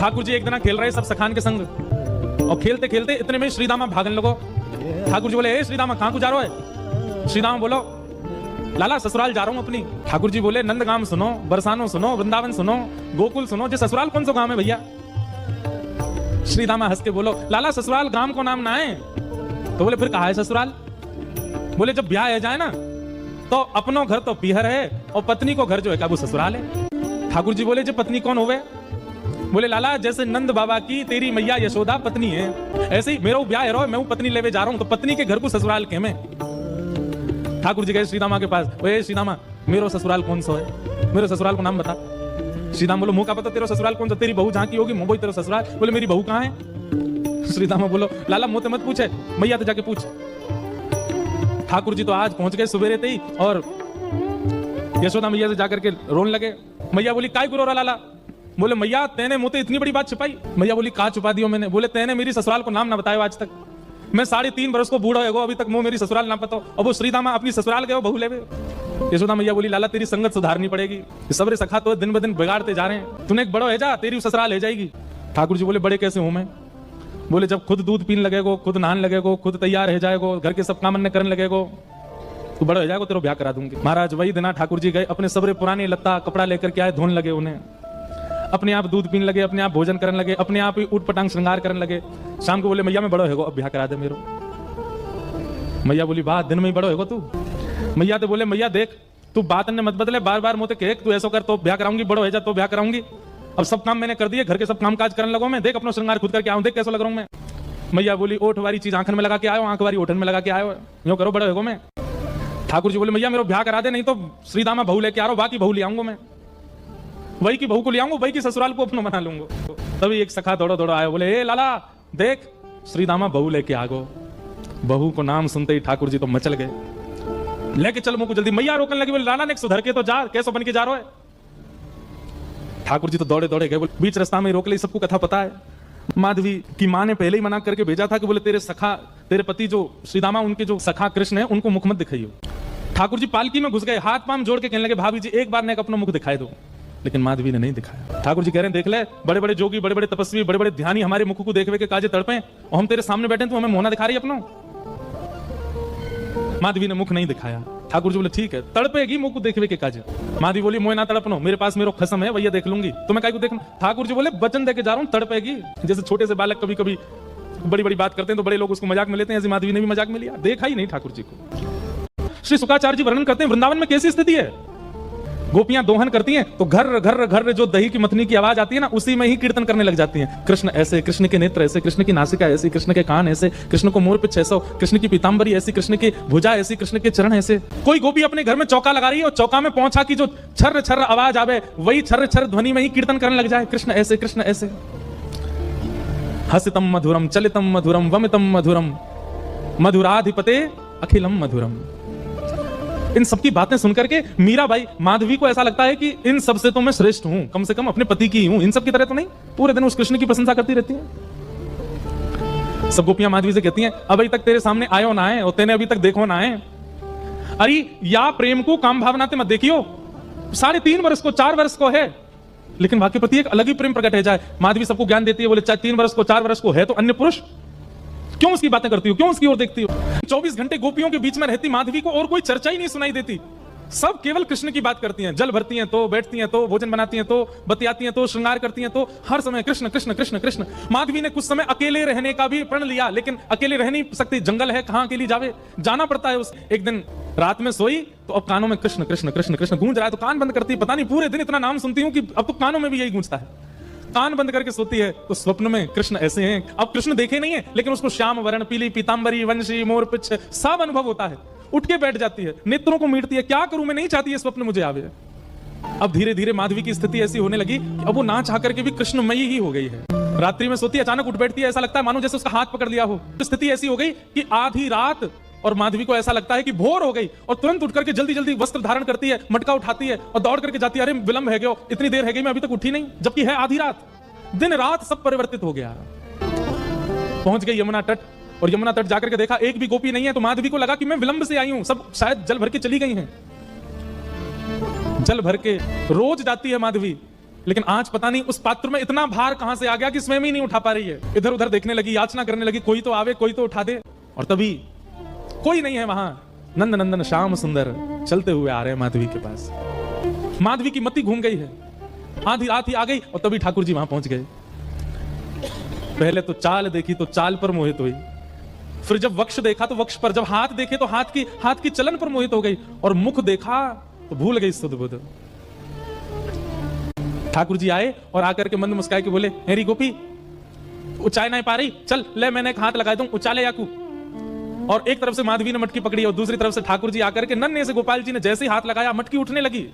ठाकुर जी एक दिन खेल रहे सब सखान के संग, और खेलते खेलते इतने में श्रीदामा भागने लगो। ठाकुर जी बोले, ए श्रीदामा कहां को जा रहा है? श्रीदामा बोलो, लाला ससुराल जा रहा हूं अपनी। ठाकुर जी बोले, नंदगाम सुनो, बरसानो सुनो, वृंदावन सुनो, गोकुल सुनो, जो ससुराल कौन सा गांव है भैया? श्रीदामा हंस के बोलो, लाला ससुराल गांव को नाम ना है। तो बोले, फिर कहा है ससुराल? बोले, जब ब्याह है जाए ना तो अपनो घर तो पीहर है और पत्नी को घर जो है वो ससुराल है। ठाकुर जी बोले, जो पत्नी कौन होवे? बोले, लाला जैसे नंद बाबा की तेरी मैया यशोदा पत्नी है, ऐसे ही मेरा ब्याह है, मैं पत्नी लेवे जा रहा हूं, तो पत्नी के घर को ससुराल के में। ठाकुर जी गए श्रीदामा के पास, ओए श्रीदामा मेरो ससुराल कौन सा है? मेरे ससुराल को नाम बता। श्रीदामा बोलो, मुंह का पता तेरा ससुराल कौन सा? तेरी बहू जहां की होगी मुंह तेरा ससुराल। बोले, मेरी बहू कहां है? श्रीदामा बोलो, लाला मुंह मत पूछे, मैया तो जाके पूछ। ठाकुर जी तो आज पहुंच गए सुबेरे ही, और यशोदा मैया से जाकर के रोने लगे। मैया बोली, काय गुरो लाला? बोले, मैया तेने मुझे इतनी बड़ी बात छुपाई। मैया बोली, कहा छुपा दियो मैंने? बोले, तेने मेरी ससुराल को नाम ना बताया आज तक। मैं 3.5 बरस को बूढ़ा हो, अभी तक मुझे मेरी ससुराल ना पता। अब वो श्रीदामा अपनी ससुराल गए बहू लेवे। यशोदा मैया बोली, लाला तेरी संगत सुधारनी पड़ेगी, सबरे सखा तो दिन ब दिन बिगाड़ते जा रहे हैं, तूने एक बड़ो है जा, तेरी ससुराल है जाएगी। ठाकुर जी बोले, बड़े कैसे हूं मैं? बोले, जब खुद दूध पीने लगेगो, खुद नहाने लगेगो, खुद तैयार है जाएगो, घर के सब काम करने लगेगो, तू बड़ा हो जाएगा, तेरा ब्याह करा दूंगी। महाराज वही दिन ठाकुर जी गए, अपने सबरे पुराने लत्ता कपड़ा लेकर के आए, धोने लगे उन्हें, अपने आप दूध पीने लगे, अपने आप भोजन करने लगे, अपने आप ही उठ पटांग श्रृंगार करने लगे। शाम को बोले, मैया मैं बड़ा होगा, अब ब्याह करा दे मेरो। मैया बोली, बात दिन में ही बड़ा होगा तू? मैया तो बोले, मैया देख तू बात ने मत बदले, बार बार मुझे कहे तू ऐसा कर तो ब्याह कराऊंगी, बड़ा हो जा तो ब्याह कराऊंगी। अब सब काम मैंने कर दिए, घर के सब काम काज करने लगो मैं, देख अपना श्रृंगार खुद करके आऊं, देख कैसा लग रहा हूं मैं। मैया बोली, ओठ वाली चीज आंखन में लगा के आयो, आंख वाली ओठन में लगा के आयो, यूं करो बड़ा होगा मैं। ठाकुर जी बोले, मैया मेरा ब्याह करा दे, नहीं तो श्रीदामा बहू लेके आ रहा हूं, बाकी बहू ले आऊंगा मैं, वही की बहू को ले आऊंगा, वही की ससुराल को अपना बना लूंगा। तभी एक सखा दौड़ा दौड़ा आया, बोले, ए लाला देख श्रीदामा बहू लेके आ गो। बहू को नाम सुनते ही ठाकुर जी तो मचल गए, लेके चल मुझको जल्दी। मैया रोकने लगी, बोले, लाला ने सुधर के तो जा, कैसे बन के जा रहा है? ठाकुर जी तो दौड़े दौड़े गए, बोले बीच रास्ता में रोक ली, सबको कथा पता है। माधवी की मां ने पहले ही मना करके भेजा था कि बोले तेरे सखा, तेरे पति जो श्रीदामा, उनके जो सखा कृष्ण है, उनको मुख मत दिखाइयो। ठाकुर जी पालकी में घुस गए, हाथ पांव जोड़ के कहने लगे, भाभी जी एक बार ने अपना मुख दिखाई दो, लेकिन माधवी ने नहीं दिखाया। ठाकुर जी कह रहे हैं, देख ले बड़े बड़े जोगी, बड़े बड़े तपस्वी, बड़े बड़े ध्यानी हमारे मुख को देखवे के काजे तड़पे, और हम तेरे सामने बैठे तो हमें मोहना दिखा रही अपना। माधवी ने मुख नहीं दिखाया। ठाकुर जी बोले, ठीक है, तड़पेगी मुख को देखवे के काजे। माधवी बोली, मोह ना तड़पनो, मेरे पास मेरो खसम है, भैया देख लूंगी, तो मैं काय को देखूं? ठाकुर जी बोले, वचन देके जा रहा हूं, तड़पेगी। जैसे छोटे से बालक कभी कभी बड़ी बड़ी बात करते हैं तो बड़े लोग उसको मजाक में लेते हैं, ऐसे माधवी ने भी मजाक में लिया, देखा ही नहीं ठाकुर जी को। श्री शुकाचार्य जी वर्णन करते हैं वृंदावन में कैसी स्थिति है। गोपियां दोहन करती हैं तो घर घर घर जो दही की मथनी की आवाज आती है ना, उसी में ही कीर्तन करने लग जाती हैं। कृष्ण ऐसे, कृष्ण के नेत्र ऐसे, कृष्ण की नासिका ऐसी, कृष्ण के कान ऐसे, कृष्ण को मोर पिछ ऐसा, कृष्ण की पीतांबरी ऐसी, कृष्ण की भुजा ऐसी, कृष्ण के चरण ऐसे। कोई गोपी अपने घर में चौका लगा रही है और चौका में पहुंचा की जो छर्र छर्र आवाज आवे, वही छर्र छर्र ध्वनि में ही कीर्तन करने लग जाए, कृष्ण ऐसे, कृष्ण ऐसे। हसितम मधुरम, चलितम मधुरम, वमितम मधुरम, मधुराधिपते अखिलम मधुरम। इन सबकी बातें सुनकर के मीराबाई, माधवी को ऐसा लगता है कि इन सब से तो मैं श्रेष्ठ हूं, कम से कम अपने पति की हूं, इन सब की तरह तो नहीं। पूरे दिन उस कृष्ण की प्रशंसा करती रहती हैं। सब गोपियां माधवी से कहती हैं, अभी तक तेरे सामने आयो ना है और तेने अभी तक देखो ना है। अरे या प्रेम को काम भावना मत देखियो, 3.5 वर्ष को 4 वर्ष को है, लेकिन वाक्य प्रति एक अलग ही प्रेम प्रकट है जाए। माधवी सबको ज्ञान देती है, बोले 3 वर्ष को 4 वर्ष को है तो अन्य पुरुष, क्यों उसकी बातें करती हो, क्यों उसकी ओर देखती हो? 24 घंटे गोपियों के बीच में रहती माधवी को और कोई चर्चा ही नहीं सुनाई देती। सब केवल कृष्ण की बात करती हैं, जल भरती हैं तो, बैठती हैं तो, भोजन बनाती हैं तो, बतियाती हैं तो, श्रृंगार करती हैं तो, हर समय कृष्ण कृष्ण कृष्ण कृष्ण। माधवी ने कुछ समय अकेले रहने का भी प्रण लिया, लेकिन अकेले रह नहीं सकती, जंगल है, कहां अकेली जावे, जाना पड़ता है। उस एक दिन रात में सोई तो अब कानों में कृष्ण कृष्ण कृष्ण कृष्ण गूंज रहा है, तो कान बंद करती, पता नहीं पूरे दिन इतना नाम सुनती हूं कि अब तो कानों में भी यही गूंजता है। कान बंद करके सोती है तो स्वप्न में कृष्ण ऐसे हैं। अब कृष्ण देखे नहीं है, लेकिन उसको श्याम वर्ण, पीली पीतांबरी, वंशी, मोर पिछ सब अनुभव होता है। उठ के बैठ जाती है, नेत्रों को मीटती है, क्या करूं मैं, नहीं चाहती है स्वप्न मुझे आवे। अब धीरे धीरे माधवी की स्थिति ऐसी होने लगी कि अब वो ना चाह करके भी कृष्णमयी ही हो गई है। रात्रि में सोती है, अचानक उठ बैठती है, ऐसा लगता है मानो जैसे उसका हाथ पकड़ लिया हो। स्थिति ऐसी हो गई कि आधी रात और माधवी को ऐसा लगता है कि भोर हो गई, और तुरंत उठ करके जल्दी जल्दी वस्त्र धारण करती है, मटका उठाती है और दौड़ करके जाती है। अरे विलंब है गया, इतनी देर है गई, मैं अभी तक उठी नहीं, जबकि है आधी रात। दिन रात सब परिवर्तित हो गया। पहुंच गई यमुना तट, और यमुना तट जाकर के देखा एक भी गोपी नहीं है, तो माधवी को लगा कि मैं विलंब से आई हूं, सब शायद जल भर के चली गई हैं। जल भर के रोज जाती है माधवी, लेकिन आज पता नहीं उस पात्र में इतना भार कहां से आ गया कि स्वयं ही नहीं उठा पा रही है। इधर उधर देखने लगी, याचना करने लगी, कोई तो आवे, कोई तो उठा दे। और तभी कोई नहीं है वहां। नंद नंदन श्याम सुंदर चलते हुए आ रहे हैं माधवी के पास। माधवी की मति घूम गई है, आधी रात ही आ गई और तभी ठाकुर जी वहां पहुंच गए। पहले तो चाल देखी तो चाल पर मोहित हुई, फिर जब वक्ष देखा तो वक्ष पर, जब हाथ देखे तो हाथ की चलन पर मोहित हो गई, और मुख देखा तो भूल गई सुध बुध। ठाकुर जी आए और आकर के मंद मुस्काए के बोले, हेरी गोपी उचाई नहीं पा रही, चल ले मैंने एक हाथ लगा दूं, उचाले याकू। और एक तरफ से माधवी ने मटकी पकड़ी और दूसरी तरफ से ठाकुर जी आकर के नन्हे से गोपाल जी ने जैसे ही हाथ लगाया मटकी उठने लगी।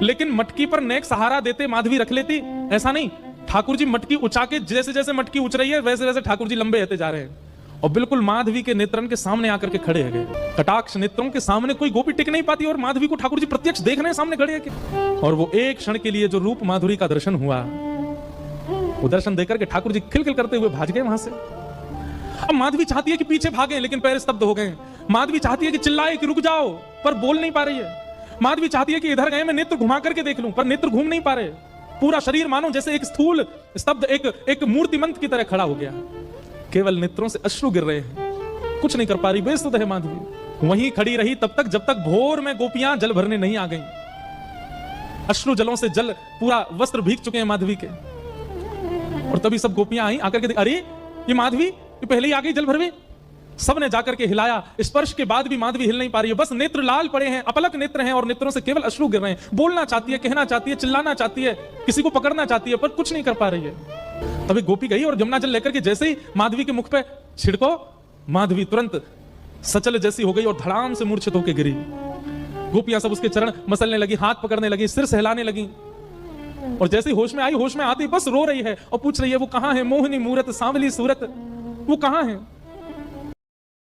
लेकिन मटकी पर नेक सहारा देते माधवी रख लेती, ऐसा नहीं। ठाकुर जी मटकी उछा के, जैसे जैसे मटकी उछ रही है वैसे वैसे ठाकुर जी लंबे होते जा रहे हैं और बिल्कुल माधवी के नेत्रन के सामने आकर के खड़े हैं। कटाक्ष नेत्रों के सामने कोई गोपी टिक नहीं पाती और माधवी को ठाकुर जी प्रत्यक्ष देख रहे हैं सामने खड़े हैं। और वो एक क्षण के लिए जो रूप माधुरी का दर्शन हुआ, वो दर्शन देकर के ठाकुर जी खिलखिल करते हुए भाग गए वहां से। अब माधवी चाहती है कि पीछे भागे, लेकिन पैर स्तब्ध हो गए। माधवी चाहती है कि चिल्लाए कि रुक जाओ, पर बोल नहीं पा रही है। माधवी चाहती है कि इधर गए मैं नेत्र घुमा करके देख लूं, पर नेत्र घूम नहीं पा रहे। पूरा शरीर मानो जैसे एक स्थूल स्तब्ध एक मूर्तिमंत की तरह खड़ा हो गया। केवल नेत्रों से अश्रु गिर रहे हैं, कुछ नहीं कर पा रही, बेसुध है माधवी। वहीं खड़ी रही तब तक जब तक भोर में गोपियां जल भरने नहीं आ गईं। अश्रु जलों से जल पूरा वस्त्र भीग चुके हैं माधवी के। और तभी सब गोपियां आई, आकर के अरे ये माधवी, ये पहले ही आ गई जल भरवे। सबने जाकर के हिलाया, स्पर्श के बाद भी माधवी हिल नहीं पा रही है। बस नेत्र लाल पड़े हैं, अपलक नेत्र हैं और नेत्रों से केवल अश्रु गिर रहे हैं। बोलना चाहती है, कहना चाहती है, चिल्लाना चाहती है, किसी को पकड़ना चाहती है, पर कुछ नहीं कर पा रही है। तभी गोपी गई और यमुना जल लेकर के जैसे ही माधवी के मुख पे छिड़को, माधवी तुरंत सचल जैसी हो गई और धड़ाम से मूर्छित होकर गिरी। गोपियां सब उसके चरण मसलने लगी, हाथ पकड़ने लगी, सिर सहलाने लगी। और जैसे ही होश में आई, होश में आती बस रो रही है और पूछ रही है वो कहां है, मोहिनी मूरत सांवली सूरत, वो कहां है।